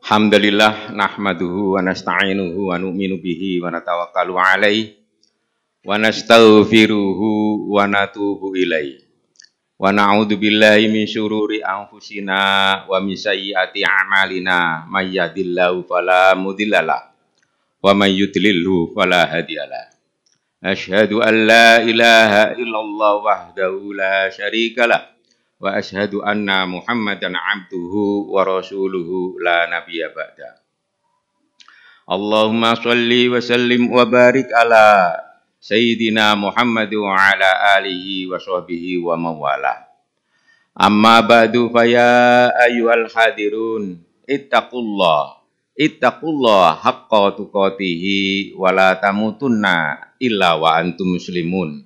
Alhamdulillah nahmaduhu wa nasta'inuhu wa nu'minu bihi wa natawakkalu alaihi wa nastaghfiruhu wa natubu ilaihi wa na'udzu billahi min syururi anfusina wa min sayyiati a'malina may yahdihillahu fala mudhillalah wa may yudlilhu fala hadiyalah. Asyhadu an la ilaha illallah wahdahu la syarikalah wa asyhadu anna Muhammadan abduhu wa rasuluhu la nabiyya ba'da. Allahumma shalli wa sallim wa barik ala sayyidina Muhammad wa ala alihi wa sahbihi wa mawala. Amma ba'du fa ya ayyuhal hadirun ittaqullah haqqa tuqatih wa la tamutunna illa wa antum muslimun.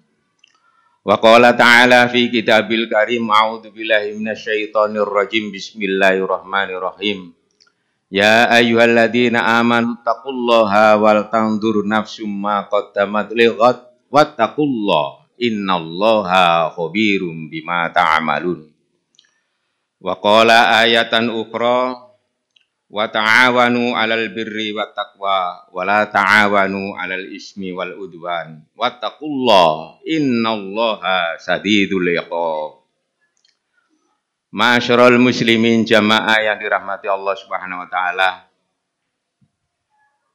Wa qala ta'ala fi kitabil karim a'udzu billahi minasyaitonir rajim bismillahirrahmanirrahim. Ya ayyuhalladzina amanu taqullaha wal tanzur nafsum ma qaddamat lighad wattaqullaha innallaha khabirum bima ta'malun. Wa qala ayatan ukhra wa ta'awanu 'alal birri wat taqwa wa la ta'awanu 'alal ismi wal udwan wattaqullaha innallaha sadidul iqab. Ma'asyiral muslimin jamaah yang dirahmati Allah Subhanahu wa taala.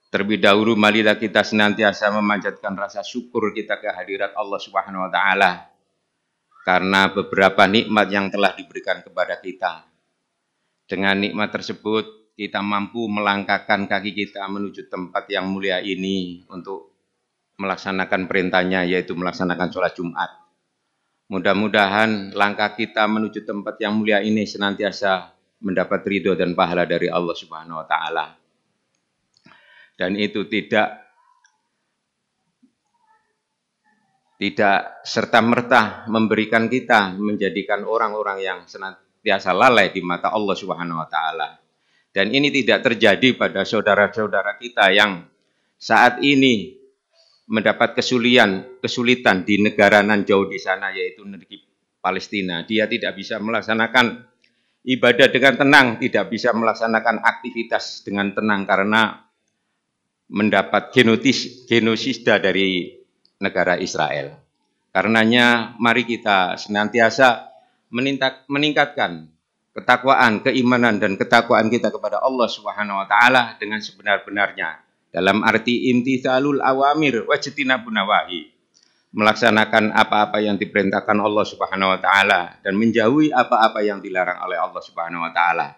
Terlebih dahulu marilah kita senantiasa memanjatkan rasa syukur kita kehadirat Allah Subhanahu wa taala karena beberapa nikmat yang telah diberikan kepada kita. Dengan nikmat tersebut kita mampu melangkahkan kaki kita menuju tempat yang mulia ini untuk melaksanakan perintahnya, yaitu melaksanakan sholat Jumat. Mudah-mudahan langkah kita menuju tempat yang mulia ini senantiasa mendapat ridho dan pahala dari Allah Subhanahu wa taala. Dan itu tidak serta-merta memberikan kita menjadikan orang-orang yang senantiasa lalai di mata Allah Subhanahu wa taala. Dan ini tidak terjadi pada saudara-saudara kita yang saat ini mendapat kesulitan di negara nan jauh di sana, yaitu negeri Palestina. Dia tidak bisa melaksanakan ibadah dengan tenang, tidak bisa melaksanakan aktivitas dengan tenang karena mendapat genosida dari negara Israel. Karenanya mari kita senantiasa meningkatkan ketakwaan, keimanan dan ketakwaan kita kepada Allah Subhanahu wa taala dengan sebenar-benarnya. Dalam arti imtitsalul awamir wajtinabun nawahi. Melaksanakan apa-apa yang diperintahkan Allah Subhanahu wa taala dan menjauhi apa-apa yang dilarang oleh Allah Subhanahu wa taala.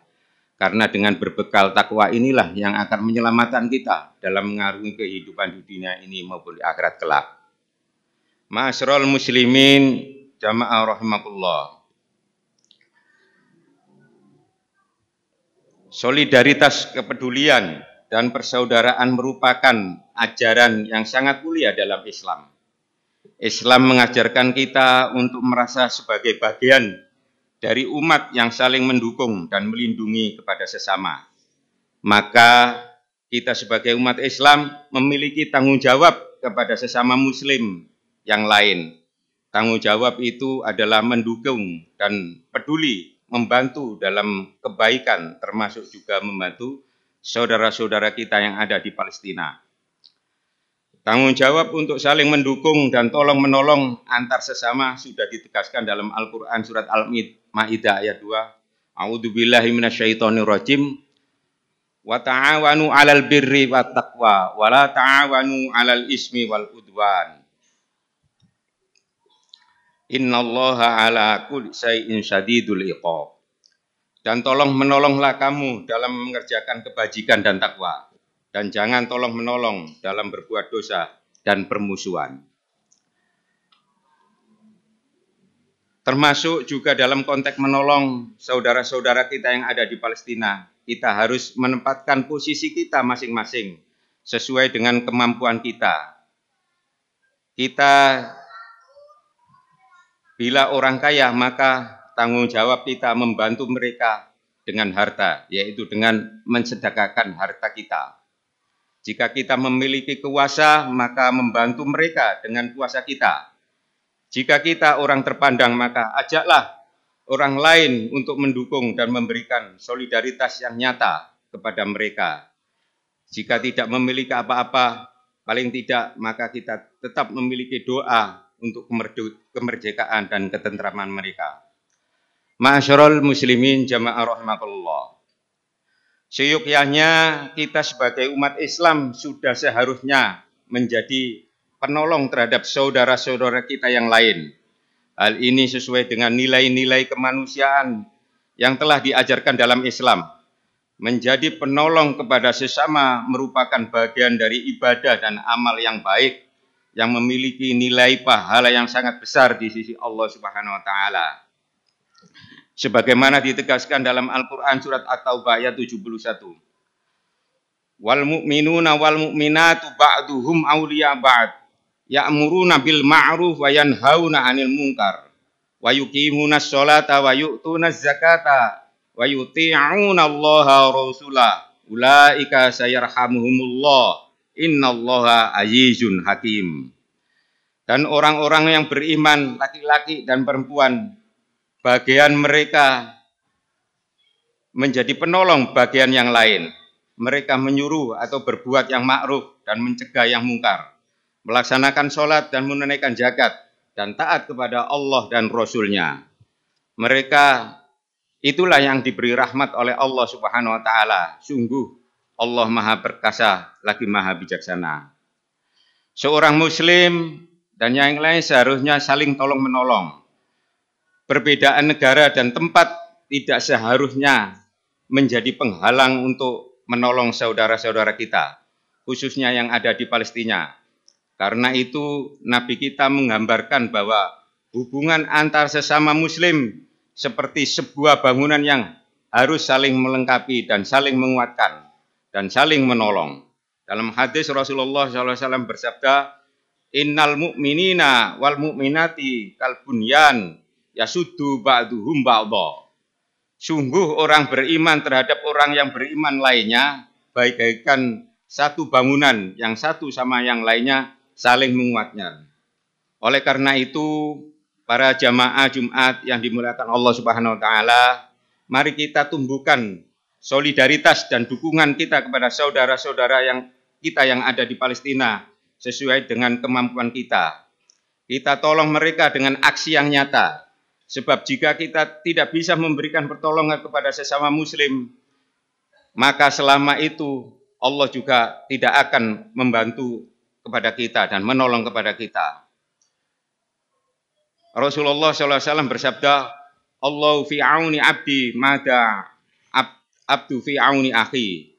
Karena dengan berbekal takwa inilah yang akan menyelamatkan kita dalam mengarungi kehidupan di dunia ini maupun di akhirat kelak. Ma'asyiral muslimin jamaah rahimakumullah. Solidaritas, kepedulian, dan persaudaraan merupakan ajaran yang sangat mulia dalam Islam. Islam mengajarkan kita untuk merasa sebagai bagian dari umat yang saling mendukung dan melindungi kepada sesama. Maka kita sebagai umat Islam memiliki tanggung jawab kepada sesama muslim yang lain. Tanggung jawab itu adalah mendukung dan peduli, membantu dalam kebaikan, termasuk juga membantu saudara-saudara kita yang ada di Palestina. Tanggung jawab untuk saling mendukung dan tolong-menolong antar sesama sudah ditegaskan dalam Al-Quran surat Al-Ma'idah ayat 2. A'udzubillahi minasyaitonirrajim. Wa ta'awanu 'alal birri wat taqwa wa la ta'awanu 'alal ismi wal udwan. Innallaha ala kulli syai'in syadidul iqab. Dan tolong menolonglah kamu dalam mengerjakan kebajikan dan takwa. Dan jangan tolong menolong dalam berbuat dosa dan permusuhan. Termasuk juga dalam konteks menolong saudara-saudara kita yang ada di Palestina. Kita harus menempatkan posisi kita masing-masing sesuai dengan kemampuan kita. Bila orang kaya, maka tanggung jawab kita membantu mereka dengan harta, yaitu dengan mensedekahkan harta kita. Jika kita memiliki kuasa, maka membantu mereka dengan kuasa kita. Jika kita orang terpandang, maka ajaklah orang lain untuk mendukung dan memberikan solidaritas yang nyata kepada mereka. Jika tidak memiliki apa-apa, paling tidak maka kita tetap memiliki doa untuk kemerdekaan dan ketentraman mereka. Ma'asyiral muslimin jamaah rahimakumullah. Seyukyanya kita sebagai umat Islam sudah seharusnya menjadi penolong terhadap saudara-saudara kita yang lain. Hal ini sesuai dengan nilai-nilai kemanusiaan yang telah diajarkan dalam Islam. Menjadi penolong kepada sesama merupakan bagian dari ibadah dan amal yang baik yang memiliki nilai pahala yang sangat besar di sisi Allah Subhanahu wa taala. Sebagaimana ditegaskan dalam Al-Qur'an surat At-Taubah ayat 71. Wal mu'minuna wal mu'minatu ba'duhum awliya ba'd ya'muruna bil ma'ruf wa yanhauna 'anil munkar wa yuqimunas sholata wa yu'tunaz zakata wa yuti'una Allaha wa rasulahu ulaika sayarhamuhumullah innallaha azizun hakim. Dan orang-orang yang beriman laki-laki dan perempuan, bagian mereka menjadi penolong bagian yang lain. Mereka menyuruh atau berbuat yang ma'ruf dan mencegah yang mungkar, melaksanakan sholat dan menunaikan zakat dan taat kepada Allah dan Rasul-Nya. Mereka itulah yang diberi rahmat oleh Allah Subhanahu wa taala. Sungguh Allah Maha Perkasa lagi Maha Bijaksana. Seorang muslim dan yang lain seharusnya saling tolong menolong. Perbedaan negara dan tempat tidak seharusnya menjadi penghalang untuk menolong saudara-saudara kita, khususnya yang ada di Palestina. Karena itu Nabi kita menggambarkan bahwa hubungan antar sesama muslim seperti sebuah bangunan yang harus saling melengkapi dan saling menguatkan dan saling menolong. Dalam hadis Rasulullah SAW bersabda, Innal mu'minina wal mu'minati kal bunyan yasuddu ba'duhum ba'dha. Sungguh orang beriman terhadap orang yang beriman lainnya bagaikan satu bangunan yang satu sama yang lainnya saling menguatkan. Oleh karena itu, para jamaah Jumat yang dimuliakan Allah Subhanahu wa taala, mari kita tumbuhkan solidaritas dan dukungan kita kepada saudara-saudara kita yang ada di Palestina sesuai dengan kemampuan kita. Kita tolong mereka dengan aksi yang nyata. Sebab jika kita tidak bisa memberikan pertolongan kepada sesama muslim, maka selama itu Allah juga tidak akan membantu kepada kita dan menolong kepada kita. Rasulullah SAW bersabda, Allahu fi auni abdi mada abdu fi auni akhi.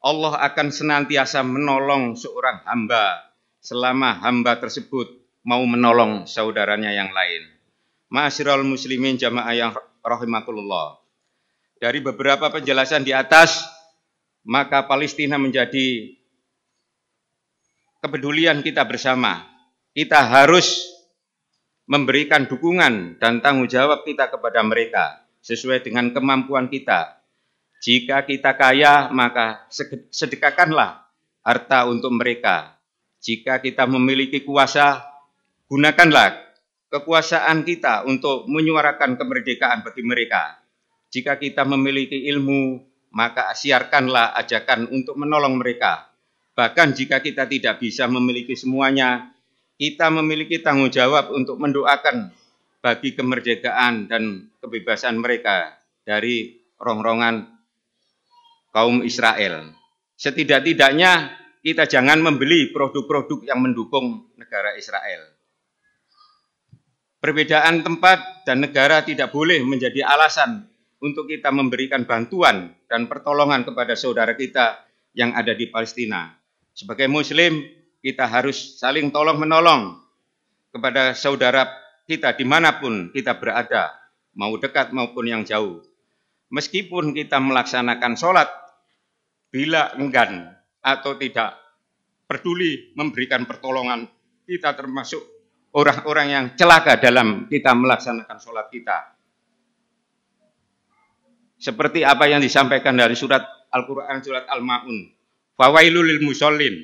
Allah akan senantiasa menolong seorang hamba selama hamba tersebut mau menolong saudaranya yang lain. Ma'asyiral muslimin jamaah yang rahimakumullah. Dari beberapa penjelasan di atas, maka Palestina menjadi kepedulian kita bersama. Kita harus memberikan dukungan dan tanggung jawab kita kepada mereka sesuai dengan kemampuan kita. Jika kita kaya, maka sedekahkanlah harta untuk mereka. Jika kita memiliki kuasa, gunakanlah kekuasaan kita untuk menyuarakan kemerdekaan bagi mereka. Jika kita memiliki ilmu, maka siarkanlah ajakan untuk menolong mereka. Bahkan jika kita tidak bisa memiliki semuanya, kita memiliki tanggung jawab untuk mendoakan bagi kemerdekaan dan kebebasan mereka dari rongrongan kaum Israel. Setidak-tidaknya kita jangan membeli produk-produk yang mendukung negara Israel. Perbedaan tempat dan negara tidak boleh menjadi alasan untuk kita memberikan bantuan dan pertolongan kepada saudara kita yang ada di Palestina. Sebagai muslim, kita harus saling tolong-menolong kepada saudara kita dimanapun kita berada, mau dekat maupun yang jauh. Meskipun kita melaksanakan sholat, bila enggan atau tidak peduli memberikan pertolongan, kita termasuk orang-orang yang celaka dalam kita melaksanakan sholat kita. Seperti apa yang disampaikan dari surat Al-Quran, surat Al-Ma'un. Fawailul lil musallin.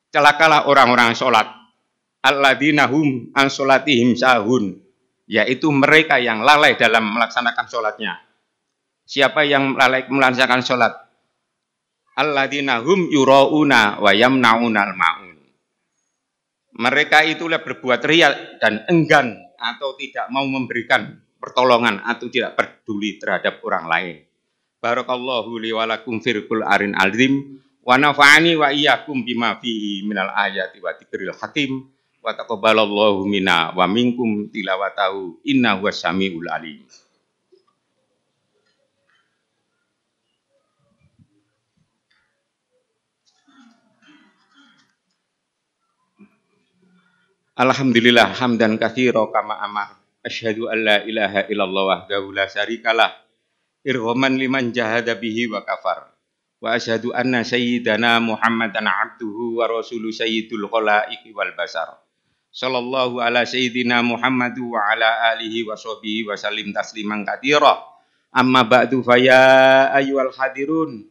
Celakalah orang-orang sholat. Alladzina hum an sholatihim sahun. Yaitu mereka yang lalai dalam melaksanakan sholatnya. Siapa yang lalai melaksanakan sholat? alladzina hum yurauna wa yamnaunal maun. Mereka itulah berbuat riya dan enggan atau tidak mau memberikan pertolongan atau tidak peduli terhadap orang lain. Barakallahu li wa lakum fil Qur'anil azim wa nafa'ani wa iyyakum bima fihi minal ayati wa dzikril hakim wa taqabbalallahu minna wa minkum tilawatahu innahu was-sami'ul alim. Alhamdulillah hamdan katsira kama amar. Asyhadu an la ilaha illallah wahdahu la syarikalah. Irghaman liman jahada bihi wa kafar. Wa asyhadu anna sayyidana Muhammadan abduhu wa rasuluhu sayyidul khalaiqi wal basar. Sallallahu ala sayyidina Muhammadu wa ala alihi wa sahbihi wa sallim tasliman katsira. Amma ba'du fa ya ayyuhal hadirun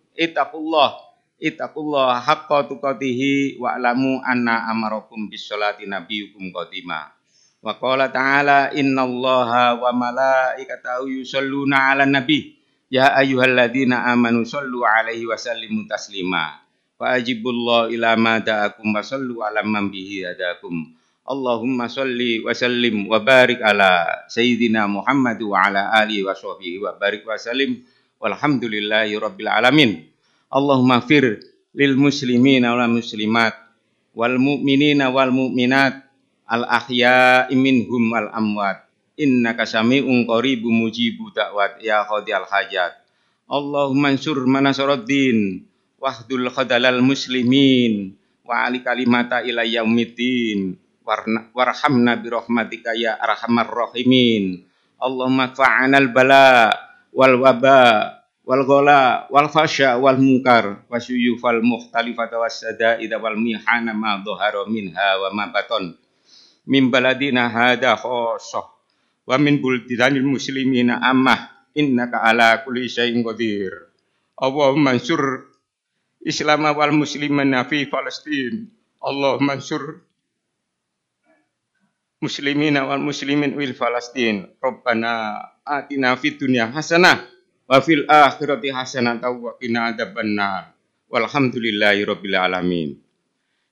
Ittaqullah haqqa tuqatihi wa alamu anna amarakum bis sholati nabiyukum qatima. Wa qala ta'ala innallaha wa malaikatahu yusholluna 'alan nabi ya ayyuhalladzina amanu shollu 'alaihi wa sallimu taslima. Fa ajibullah ila ma da'akum wa shollu 'ala man bihi hadakum. Allahumma sholli wa sallim wa barik ala sayyidina Muhammad wa ala alihi wa sahbihi wa barik wa sallim walhamdulillahi rabbil alamin. Allahumma fir lil muslimina wal muslimat wal mu'minina wal mu'minat al ahya'i minhum wal amwat innaka sami'un qaribun mujibu da'wat ya qadiyal hajat. Allahumma ansur manasaraddin wahdul khadalal muslimin wa ali kalimata ila yaumiddin warhamna bi rahmatika ya arhamar rahimin. Allahumma fa'anal bala wal waba wal ghala wal fasya wal munkar wasyuyufal mukhtalifata wasada'ida wal mihana ma dhahara minha wa ma baton min baladina hada khosoh wa min buldanil muslimina ammah innaka ala kulli syai'in qadir. Allahumma ansur Islam wal muslimina fi Palestin. Allahumma ansur muslimina wal muslimin fil Palestin. Rabbana atina fid dunya hasanah wa fil akhirati hasanatan wa qina adzabannar. Walhamdulillahi rabbil alamin.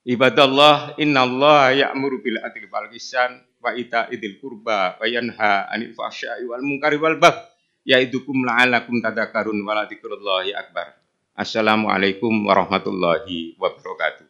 Ibadallah innallaha ya'muru bil adli wal ihsan wa ita'idzil qurba wa yanha 'anil fahsya'i wal munkari wal baghi ya'idukum la'allakum tadhakkarun wa la dzikrullahi akbar. Assalamualaikum warahmatullahi wabarakatuh.